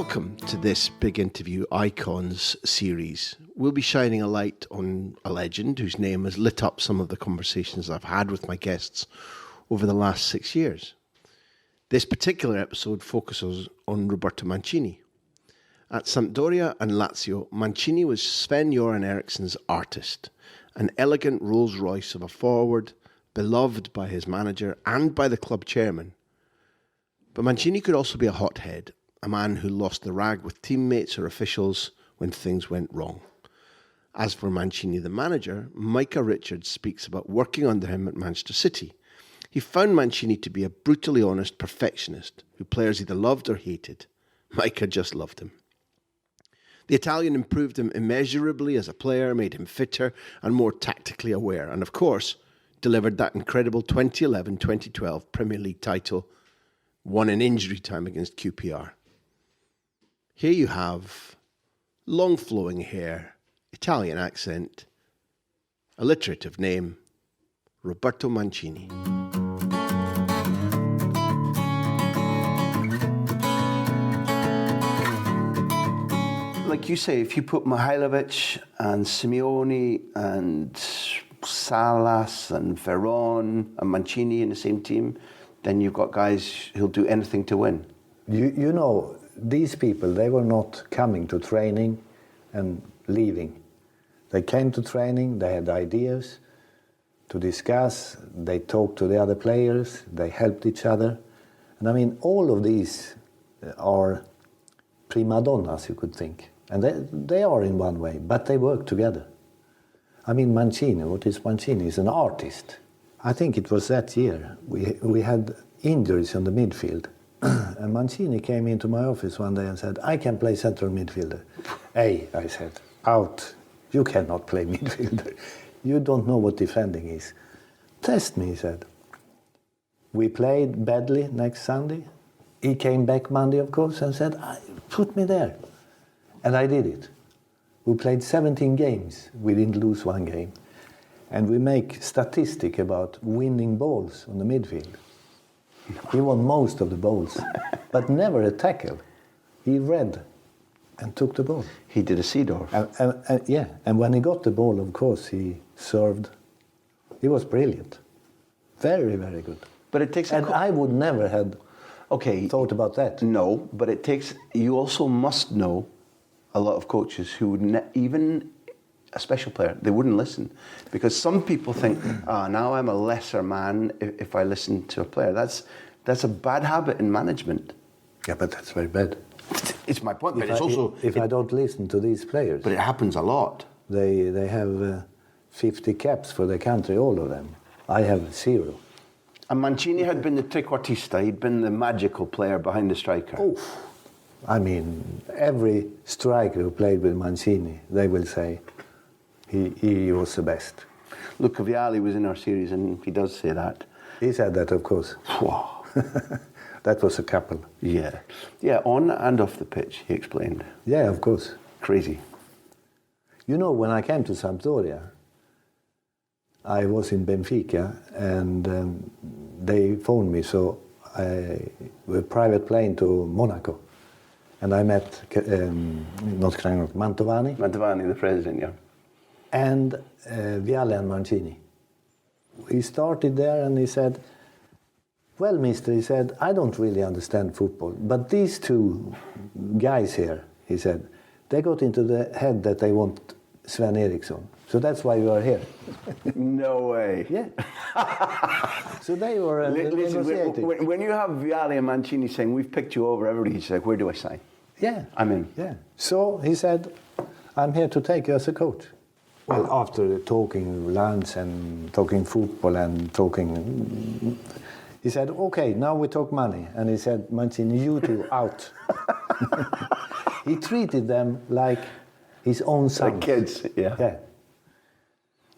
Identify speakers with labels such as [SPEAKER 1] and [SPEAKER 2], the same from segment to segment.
[SPEAKER 1] Welcome to this Big Interview Icons series. We'll be shining a light on a legend whose name has lit up some of the conversations I've had with my guests over the last 6 years. This particular episode focuses on Roberto Mancini. At Sampdoria and Lazio, Mancini was Sven-Göran Eriksson's artist, an elegant Rolls Royce of a forward, beloved by his manager and by the club chairman. But Mancini could also be a hothead, a man who lost the rag with teammates or officials when things went wrong. As for Mancini the manager, Micah Richards speaks about working under him at Manchester City. He found Mancini to be a brutally honest perfectionist who players either loved or hated. Micah just loved him. The Italian improved him immeasurably as a player, made him fitter and more tactically aware, and of course, delivered that incredible 2011-2012 Premier League title, won in injury time against QPR. Here you have long flowing hair, Italian accent, alliterative name, Roberto Mancini. Like you say, if you put Mihailovic and Simeone and Salas and Veron and Mancini in the same team, then you've got guys who'll do anything to win.
[SPEAKER 2] You know, these people, they were not coming to training and leaving. They came to training, they had ideas to discuss, they talked to the other players, they helped each other. And I mean, all of these are prima donnas, you could think. And they are in one way, but they work together. I mean, Mancini, what is Mancini? He's an artist. I think it was that year we had injuries on the midfield. And Mancini came into my office one day and said, I can play central midfielder. Hey, I said, out. You cannot play midfielder. You don't know what defending is. Test me, he said. We played badly next Sunday. He came back Monday, of course, and said, put me there. And I did it. We played 17 games. We didn't lose one game. And we make statistic about winning balls on the midfield. He won most of the balls, but never a tackle. He read and took the ball.
[SPEAKER 1] He did a Seedorf.
[SPEAKER 2] And when he got the ball, of course, he served. He was brilliant. Very, very good.
[SPEAKER 1] But it takes...
[SPEAKER 2] I would never have thought about that.
[SPEAKER 1] No, but it takes... You also must know a lot of coaches who would even... a special player, they wouldn't listen. Because some people think, now I'm a lesser man if I listen to a player. That's a bad habit in management.
[SPEAKER 2] Yeah, but that's very bad.
[SPEAKER 1] It's my point, but it's also...
[SPEAKER 2] If I don't listen to these players...
[SPEAKER 1] But it happens a lot.
[SPEAKER 2] They have 50 caps for their country, all of them. I have 0.
[SPEAKER 1] And Mancini had been the trequartista, he'd been the magical player behind the striker.
[SPEAKER 2] Oh, I mean, every striker who played with Mancini, they will say... He was the best.
[SPEAKER 1] Look, Vialli was in our series and he does say that.
[SPEAKER 2] He said that, of course.
[SPEAKER 1] Wow.
[SPEAKER 2] That was a couple.
[SPEAKER 1] Yeah. Yeah, on and off the pitch, he explained.
[SPEAKER 2] Yeah, of course.
[SPEAKER 1] Crazy.
[SPEAKER 2] You know, when I came to Sampdoria, I was in Benfica and they phoned me, so with a private plane to Monaco. And I met, Mantovani.
[SPEAKER 1] Mantovani, the president, yeah.
[SPEAKER 2] And Vialli and Mancini. We started there and he said, well, mister, he said, I don't really understand football, but these two guys here, he said, they got into the head that they want Sven Eriksson. So that's why you are here.
[SPEAKER 1] No way.
[SPEAKER 2] Yeah. So they were negotiating.
[SPEAKER 1] When you have Vialli and Mancini saying, we've picked you over, everybody's like, where do I sign?
[SPEAKER 2] Yeah.
[SPEAKER 1] I'm in.
[SPEAKER 2] Yeah. So he said, I'm here to take you as a coach. Well, after talking lunch and talking football and talking, he said, okay, now we talk money. And he said, Mancini, you two out. He treated them like his own sons.
[SPEAKER 1] Like kids, yeah.
[SPEAKER 2] Yeah.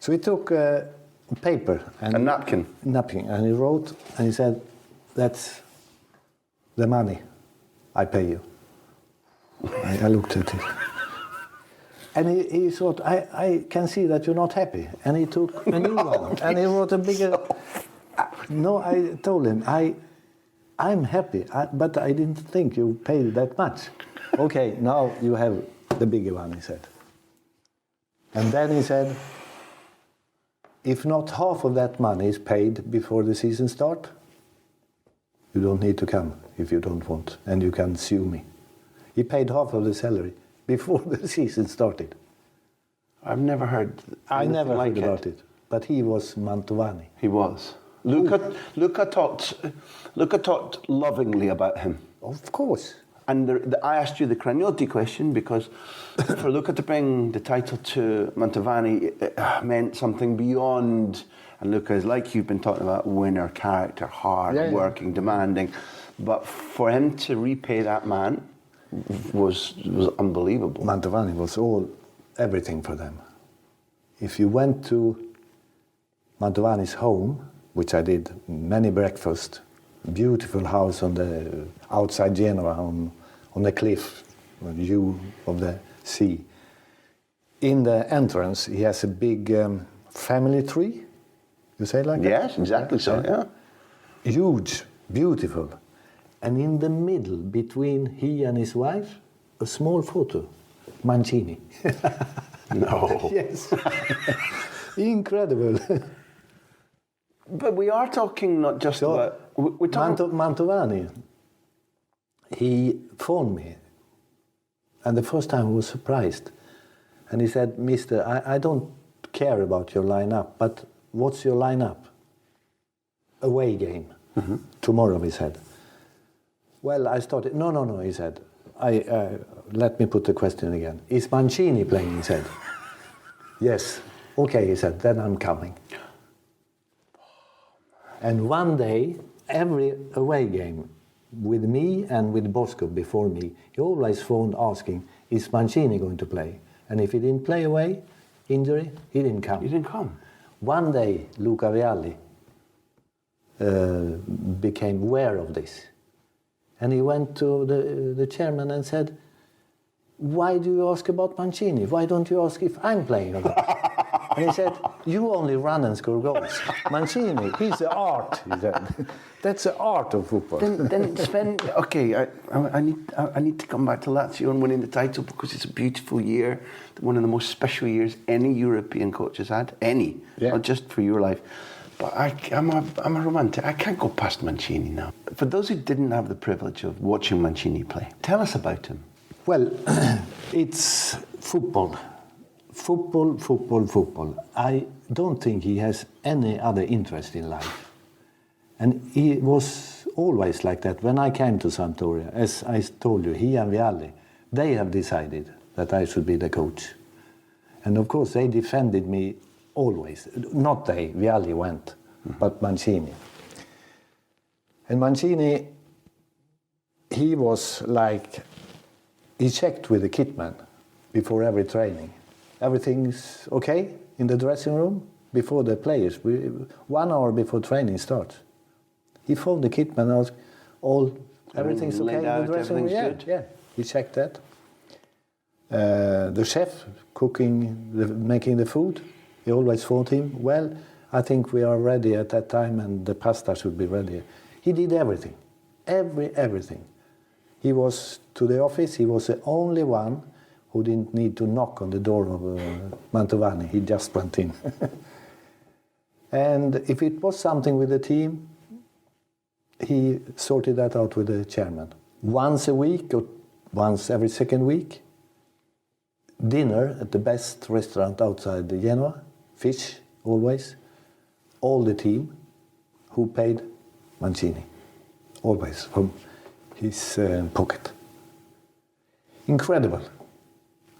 [SPEAKER 2] So he took paper. And
[SPEAKER 1] a napkin.
[SPEAKER 2] And he wrote, and he said, that's the money I pay you. I looked at it. And he thought, I can see that you're not happy. And he took a new one. And he wrote a bigger... No, I told him, I'm happy, but I didn't think you paid that much. Okay, now you have the bigger one, he said. And then he said, if not half of that money is paid before the season starts, you don't need to come if you don't want, and you can sue me. He paid half of the salary before the season started.
[SPEAKER 1] I've never heard.
[SPEAKER 2] I never
[SPEAKER 1] like
[SPEAKER 2] heard about it, but he was Mantovani.
[SPEAKER 1] He was. Luca talked lovingly about him.
[SPEAKER 2] Of course.
[SPEAKER 1] And I asked you the Cragnotti question because for Luca to bring the title to Mantovani it meant something beyond. And Luca is, like you've been talking about, winner, character, hard working, demanding. But for him to repay that man was unbelievable.
[SPEAKER 2] Mantovani was everything for them. If you went to Mantovani's home, which I did, many breakfasts, beautiful house on the outside Genoa on the cliff, view of the sea. In the entrance, he has a big family tree. You say like that?
[SPEAKER 1] Yes, exactly so. Yeah,
[SPEAKER 2] huge, beautiful, and in the middle between he and his wife, a small photo, Mancini.
[SPEAKER 1] No.
[SPEAKER 2] Yes, incredible.
[SPEAKER 1] But we are talking not just about... We're talking...
[SPEAKER 2] Mantovani, he phoned me, and the first time I was surprised. And he said, Mister, I don't care about your lineup, but what's your lineup? Away game. Mm-hmm. Tomorrow, he said. Well, I started... No, he said. Let me put the question again. Is Mancini playing, he said. Yes. Okay, he said, then I'm coming. And one day, every away game, with me and with Bosco before me, he always phoned asking, is Mancini going to play? And if he didn't play away, injury, he didn't come.
[SPEAKER 1] He didn't come.
[SPEAKER 2] One day, Luca Vialli became aware of this. And he went to the chairman and said, why do you ask about Mancini? Why don't you ask if I'm playing or not? And he said, you only run and score goals. Mancini, he's the art, he said. That's the art of football.
[SPEAKER 1] Then Sven, okay, I need to come back to Lazio and winning the title because it's a beautiful year, one of the most special years any European coach has had, not just for your life. But I'm a romantic. I can't go past Mancini now. For those who didn't have the privilege of watching Mancini play, tell us about him.
[SPEAKER 2] Well, it's football. Football. I don't think he has any other interest in life. And he was always like that. When I came to Sampdoria, as I told you, he and Vialli, they have decided that I should be the coach. And of course, they defended me always. Not they, Vialli went, but Mancini. And Mancini, he was like, he checked with the kitman before every training. Everything's okay in the dressing room before the players. 1 hour before training starts. He phoned the kitman and asked, everything's okay in the dressing room? Yeah, he checked that. The chef cooking, making the food, he always phoned him. Well, I think we are ready at that time and the pasta should be ready. He did everything, everything. He was to the office, he was the only one who didn't need to knock on the door of Mantovani. He just went in. And if it was something with the team, he sorted that out with the chairman. Once a week or once every second week, dinner at the best restaurant outside Genoa, fish always, all the team, who paid Mancini, always from his pocket. Incredible.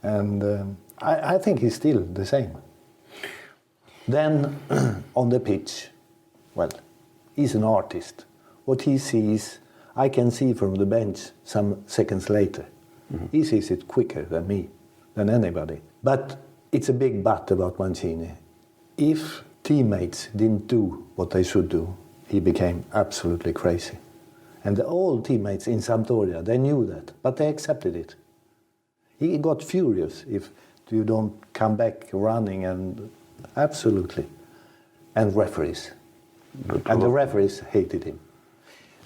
[SPEAKER 2] And I think he's still the same. Then on the pitch, well, he's an artist. What he sees, I can see from the bench some seconds later. Mm-hmm. He sees it quicker than me, than anybody. But it's a big but about Mancini. If teammates didn't do what they should do, he became absolutely crazy. And all teammates in Sampdoria, they knew that, but they accepted it. He got furious if you don't come back running, and absolutely. And referees. And the referees hated him.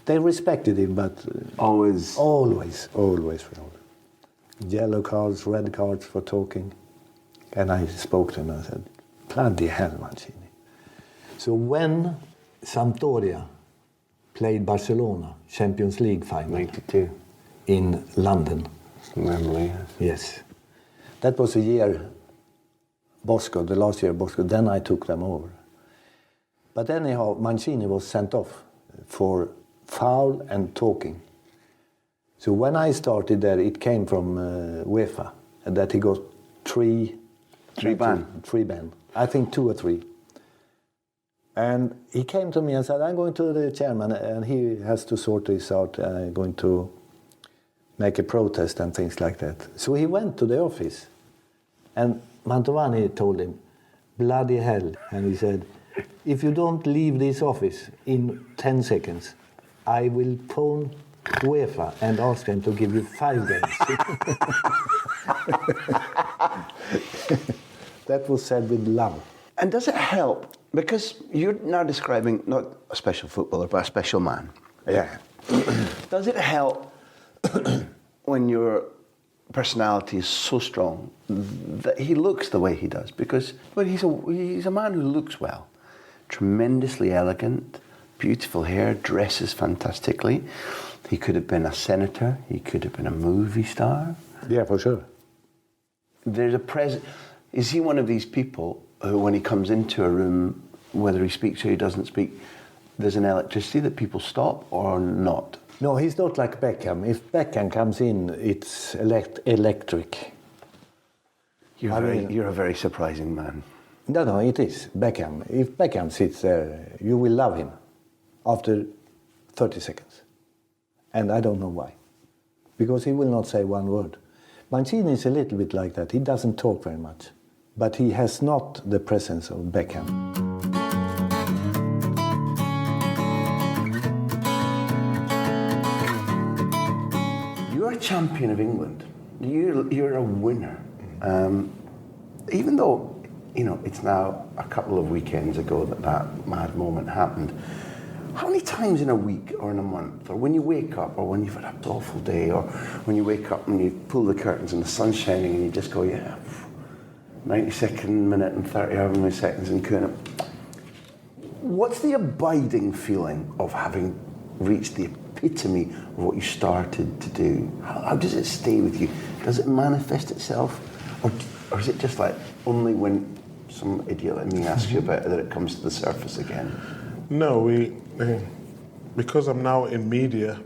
[SPEAKER 2] They respected him, but... Always. yellow cards, red cards for talking. And I spoke to him and I said, bloody hell, Mancini. So when Sampdoria played Barcelona, Champions League final,
[SPEAKER 1] 92.
[SPEAKER 2] in London.
[SPEAKER 1] Memory,
[SPEAKER 2] Yes. That was the year Bosco, the last year Bosco, then I took them over. But anyhow, Mancini was sent off for foul and talking. So when I started there, it came from UEFA, and that he got three ban. I think 2 or 3. And he came to me and said, I'm going to the chairman, and he has to sort this out. I'm going to make a protest and things like that. So he went to the office, and Mantovani told him, bloody hell. And he said, if you don't leave this office in 10 seconds, I will phone UEFA and ask them to give you 5 games. That was said with love.
[SPEAKER 1] And does it help? Because you're now describing not a special footballer, but a special man.
[SPEAKER 2] Yeah.
[SPEAKER 1] Does it help when your personality is so strong that he looks the way he does? Because he's a man who looks well. Tremendously elegant, beautiful hair, dresses fantastically. He could have been a senator. He could have been a movie star.
[SPEAKER 2] Yeah, for sure.
[SPEAKER 1] There's a Is he one of these people who, when he comes into a room, whether he speaks or he doesn't speak, there's an electricity that people stop or not?
[SPEAKER 2] No, he's not like Beckham. If Beckham comes in, it's electric.
[SPEAKER 1] You're a very surprising man.
[SPEAKER 2] No, it is Beckham. If Beckham sits there, you will love him after 30 seconds. And I don't know why. Because he will not say one word. Mancini is a little bit like that. He doesn't talk very much. But he has not the presence of Beckham.
[SPEAKER 1] You're a champion of England. You're a winner. Even though, it's now a couple of weekends ago that mad moment happened. How many times in a week or in a month, or when you wake up, or when you've had an awful day, or when you wake up and you pull the curtains and the sun's shining and you just go, 92nd minute and 30 however many seconds in Kuna. What's the abiding feeling of having reached the epitome of what you started to do? How does it stay with you? Does it manifest itself? Or is it just like only when some idiot like me asks you about it that it comes to the surface again?
[SPEAKER 3] No, because I'm now in media,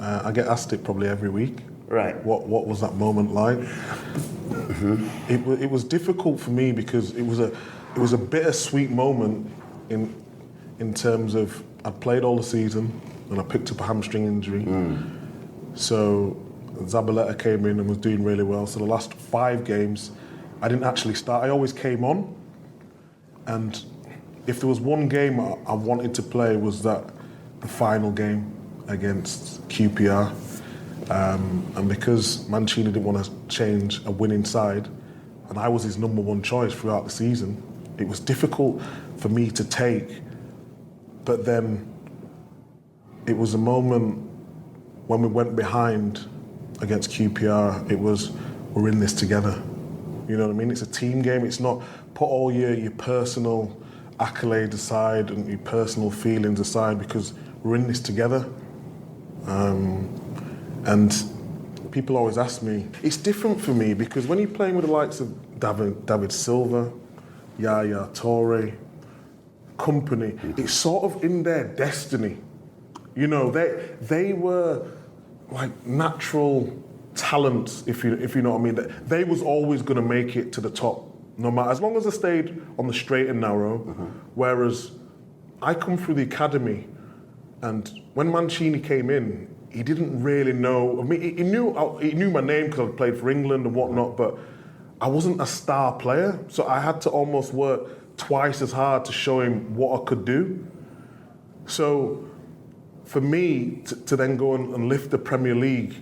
[SPEAKER 3] I get asked it probably every week.
[SPEAKER 1] Right.
[SPEAKER 3] What was that moment like? Mm-hmm. It was difficult for me because it was a bittersweet moment in terms of I'd played all the season and I picked up a hamstring injury. So Zabaleta came in and was doing really well. So the last 5 games, I didn't actually start. I always came on, and if there was one game I wanted to play, was the final game against QPR. And because Mancini didn't want to change a winning side, and I was his number 1 choice throughout the season, it was difficult for me to take. But then it was a moment when we went behind against QPR, it was, we're in this together. You know what I mean? It's a team game. It's not put all your personal accolades aside and your personal feelings aside, because we're in this together. And people always ask me, it's different for me because when you're playing with the likes of David Silva, Yaya Toure, company, it's sort of in their destiny. They were like natural talents, if you know what I mean. They was always going to make it to the top, no matter, as long as they stayed on the straight and narrow. Mm-hmm. Whereas I come through the academy, and when Mancini came in, he didn't really know. I mean, he knew my name because I played for England and whatnot, but I wasn't a star player, so I had to almost work twice as hard to show him what I could do. So for me to then go and lift the Premier League,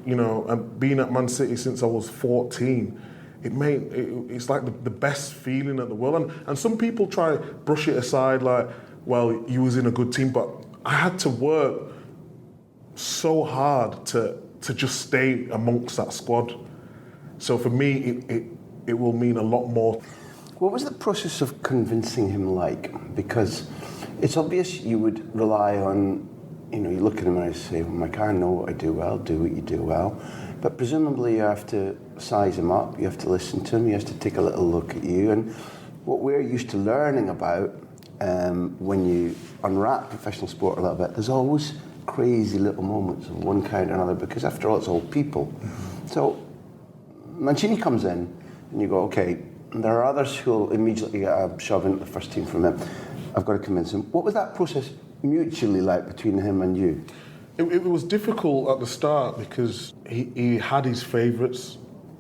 [SPEAKER 3] and being at Man City since I was 14, it's like the best feeling in the world. And some people try to brush it aside like, well, you was in a good team, but I had to work so hard to to just stay amongst that squad. So for me, it will mean a lot more.
[SPEAKER 1] What was the process of convincing him like? Because it's obvious you would rely on, you look at him and I say, well, Micah, I know what I do well, do what you do well. But presumably you have to size him up, you have to listen to him, you have to take a little look at you. And what we're used to learning about when you unwrap professional sport a little bit, there's always crazy little moments of one kind or another, because after all, it's all people. So Mancini comes in and you go, okay, there are others who'll immediately get a shove into the first team from him. I've got to convince him. What was that process mutually like between him and you?
[SPEAKER 3] It was difficult at the start because he had his favourites.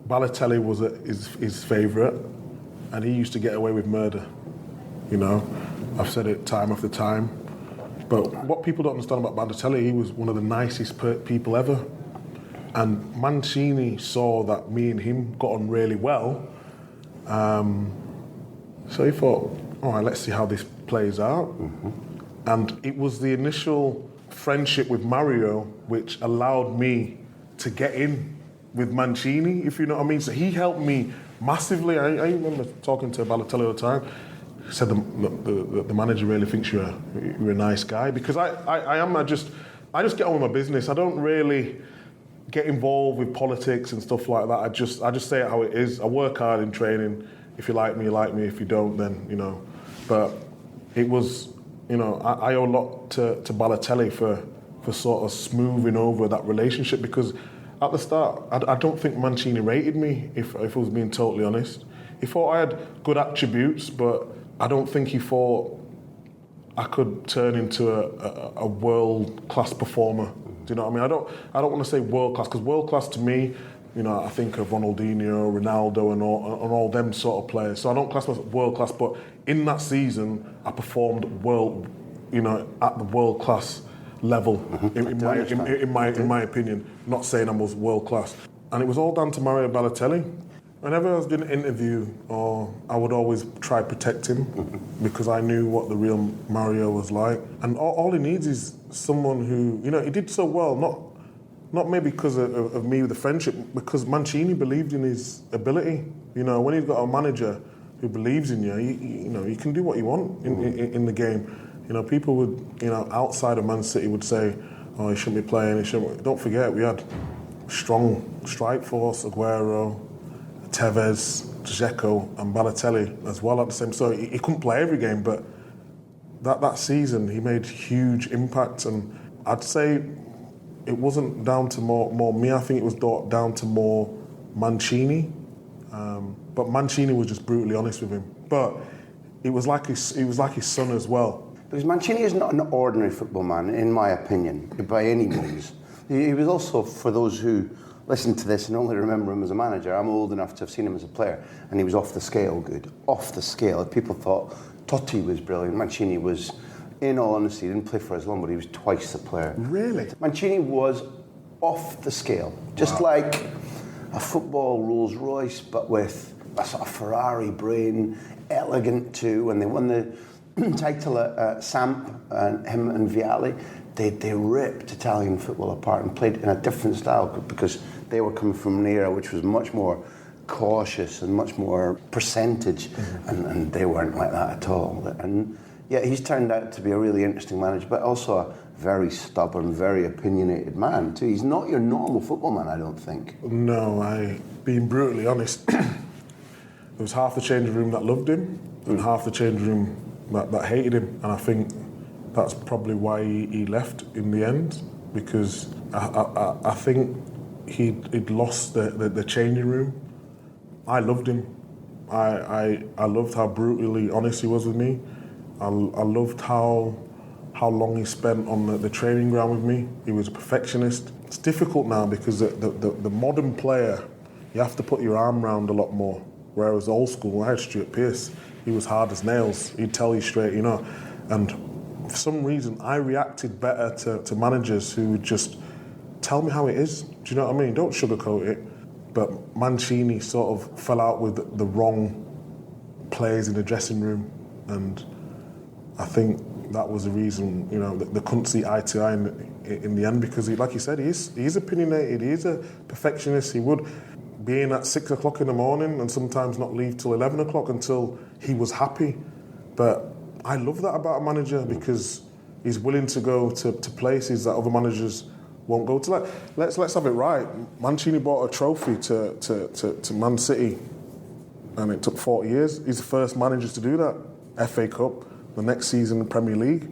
[SPEAKER 3] Balotelli was his favourite, and he used to get away with murder. I've said it time after time. But what people don't understand about Balotelli, he was one of the nicest people ever. And Mancini saw that me and him got on really well. So he thought, all right, let's see how this plays out. Mm-hmm. And it was the initial friendship with Mario which allowed me to get in with Mancini, if you know what I mean. So he helped me massively. I remember talking to Balotelli all the time. He said the manager really thinks you're a nice guy, because I just get on with my business. I don't really get involved with politics and stuff like that. I just say it how it is. I work hard in training. If you like me, you like me. If you don't, then But it was, I owe a lot to Balotelli for sort of smoothing over that relationship, because at the start, I don't think Mancini rated me, if I was being totally honest. He thought I had good attributes, but I don't think he thought I could turn into a world-class performer. Do you know what I mean? I don't want to say world-class, because world-class to me, I think of Ronaldinho, Ronaldo and all them sort of players. So I don't class myself world-class, but in that season, I performed at the world-class level, in my opinion. Not saying I was world-class. And it was all down to Mario Balotelli. Whenever I was doing an interview, I would always try to protect him, because I knew what the real Mario was like. And all he needs is someone who, he did so well, not maybe because of me with the friendship, because Mancini believed in his ability. When you've got a manager who believes in you, you can do what you want in the game. People would, outside of Man City would say, oh, he shouldn't be playing, Don't forget, we had strong strike force, Aguero, Tevez, Dzeko and Balotelli as well at the same. So he couldn't play every game, but that season he made huge impact, and I'd say it wasn't down to more me. I think it was down to more Mancini. But Mancini was just brutally honest with him. But it was like his son as well.
[SPEAKER 1] Because Mancini is not an ordinary football man, in my opinion, by any means. He was also, for those who listen to this and only remember him as a manager, I'm old enough to have seen him as a player, and he was off the scale good. Off the scale. People thought Totti was brilliant. Mancini was, in all honesty, he didn't play for as long, but he was twice the player.
[SPEAKER 3] Really?
[SPEAKER 1] Mancini was off the scale. Just like a football Rolls Royce, but with a sort of Ferrari brain, elegant too. When they won the title at Samp, and him and Vialli, they ripped Italian football apart and played in a different style, because they were coming from an era which was much more cautious and much more percentage, and they weren't like that at all. And yeah, he's turned out to be a really interesting manager, but also a very stubborn, very opinionated man too. He's not your normal football man, I don't think.
[SPEAKER 3] No, being brutally honest, there was half the changing room that loved him and half the changing room that hated him, and I think that's probably why he left in the end, because I think he'd lost the changing room. I loved him. I loved how brutally honest he was with me. I loved how long he spent on the training ground with me. He was a perfectionist. It's difficult now because the modern player, you have to put your arm around a lot more. Whereas old school, I had Stuart Pearce. He was hard as nails. He'd tell you straight, And for some reason, I reacted better to managers who would just tell me how it is. Do you know what I mean? Don't sugarcoat it. But Mancini sort of fell out with the wrong players in the dressing room, and I think that was the reason, they couldn't see eye to eye in the end, because, like you said, he's opinionated, he's a perfectionist. He would be in at 6 o'clock in the morning and sometimes not leave till 11 o'clock until he was happy. But I love that about a manager, because he's willing to go to places that other managers won't go to. Let's have it right. Mancini brought a trophy to Man City, and it took 40 years. He's the first manager to do that. FA Cup, the next season, the Premier League.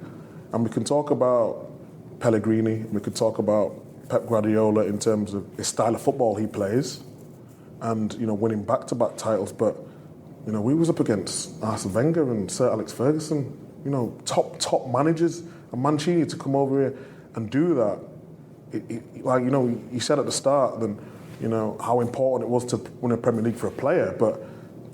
[SPEAKER 3] And we can talk about Pellegrini, we could talk about Pep Guardiola in terms of his style of football he plays, and winning back-to-back titles. But we was up against Arsene Wenger and Sir Alex Ferguson, top managers, and Mancini to come over here and do that. You said at the start, then how important it was to win a Premier League for a player, but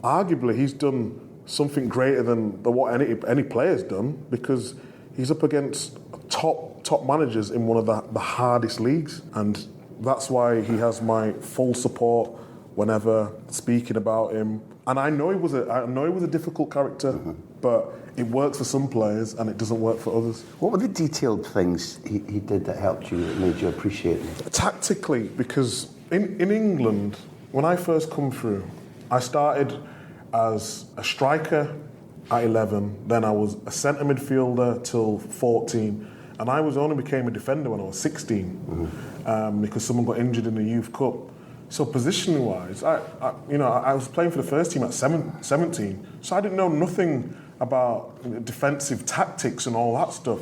[SPEAKER 3] arguably he's done something greater than what any player's done, because he's up against top managers in one of the hardest leagues, and that's why he has my full support whenever speaking about him. And I know he was a difficult character, but it works for some players and it doesn't work for others.
[SPEAKER 4] What were the detailed things he did that helped you, that made you appreciate him?
[SPEAKER 3] Tactically, because in England, when I first come through, I started as a striker at 11, then I was a centre midfielder till 14, and I only became a defender when I was 16, because someone got injured in the Youth Cup. So positioning-wise, I was playing for the first team at 17, so I didn't know nothing about defensive tactics and all that stuff.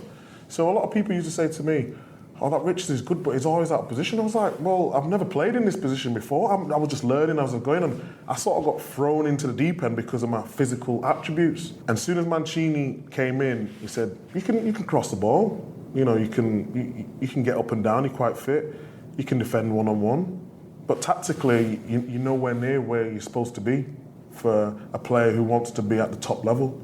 [SPEAKER 3] So a lot of people used to say to me, "Oh, that Richards is good, but he's always out of position." I was like, well, I've never played in this position before. I was just learning as I was going, and I sort of got thrown into the deep end because of my physical attributes. And as soon as Mancini came in, he said, "You can cross the ball. You can get up and down. You're quite fit. You can defend one-on-one. But tactically, you're nowhere near where you're supposed to be for a player who wants to be at the top level."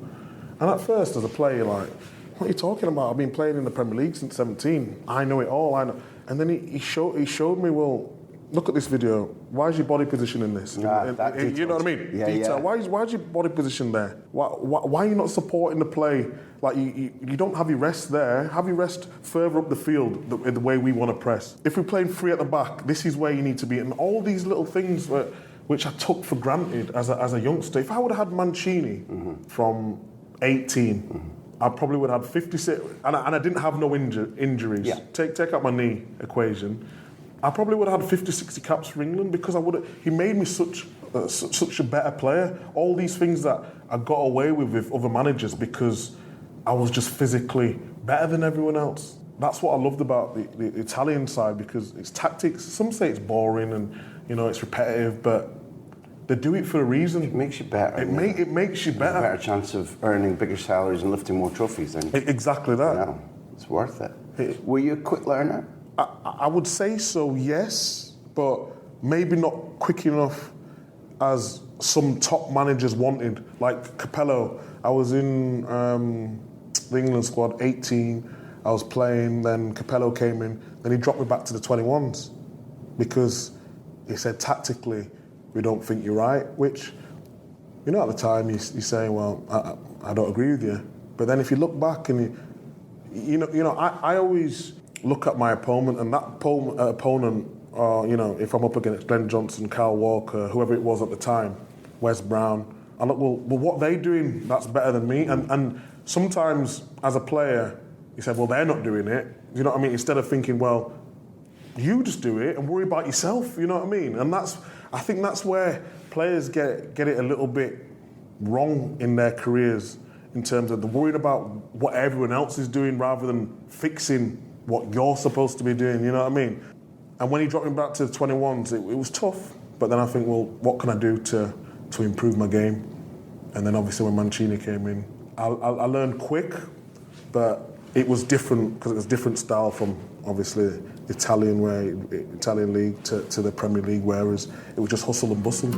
[SPEAKER 3] And at first, as a player, you're like, "What are you talking about? I've been playing in the Premier League since 17. I know it all. I know." And then he showed me, "Well, look at this video. Why is your body position in this?" You know what I mean?
[SPEAKER 4] Yeah,
[SPEAKER 3] Detail.
[SPEAKER 4] yeah.
[SPEAKER 3] Why is your body position there? Why are you not supporting the play? Like you don't have your rest there. Have your rest further up the field, the way we want to press. If we're playing free at the back, this is where you need to be." And all these little things which I took for granted as a youngster. If I would have had Mancini from 18, I probably would have had 56, and I didn't have no injuries.
[SPEAKER 4] Yeah.
[SPEAKER 3] Take out my knee equation. I probably would have had 50, 60 caps for England, because he made me such a better player. All these things that I got away with other managers because I was just physically better than everyone else. That's what I loved about the Italian side, because it's tactics. Some say it's boring and it's repetitive, but they do it for a reason.
[SPEAKER 4] It makes you better.
[SPEAKER 3] It makes you better.
[SPEAKER 4] A better chance of earning bigger salaries and lifting more trophies then.
[SPEAKER 3] Exactly that.
[SPEAKER 4] It's worth it. Were you a quick learner?
[SPEAKER 3] I would say so, yes, but maybe not quick enough as some top managers wanted. Like Capello, I was in the England squad, 18, I was playing, then Capello came in, then he dropped me back to the 21s because he said, tactically, we don't think you're right, which, at the time you say, well, I don't agree with you. But then if you look back and I always look at my opponent, and that opponent, if I'm up against Glenn Johnson, Kyle Walker, whoever it was at the time, Wes Brown, I look, well, what they're doing, that's better than me. And sometimes, as a player, you say, well, they're not doing it. You know what I mean? Instead of thinking, well, you just do it and worry about yourself. You know what I mean? And I think that's where players get it a little bit wrong in their careers, in terms of they're worried about what everyone else is doing rather than fixing what you're supposed to be doing, you know what I mean? And when he dropped me back to the 21s, it was tough. But then I think, well, what can I do to improve my game? And then obviously when Mancini came in, I learned quick, but it was different because it was different style from obviously the Italian league to the Premier League, whereas it was just hustle and bustle.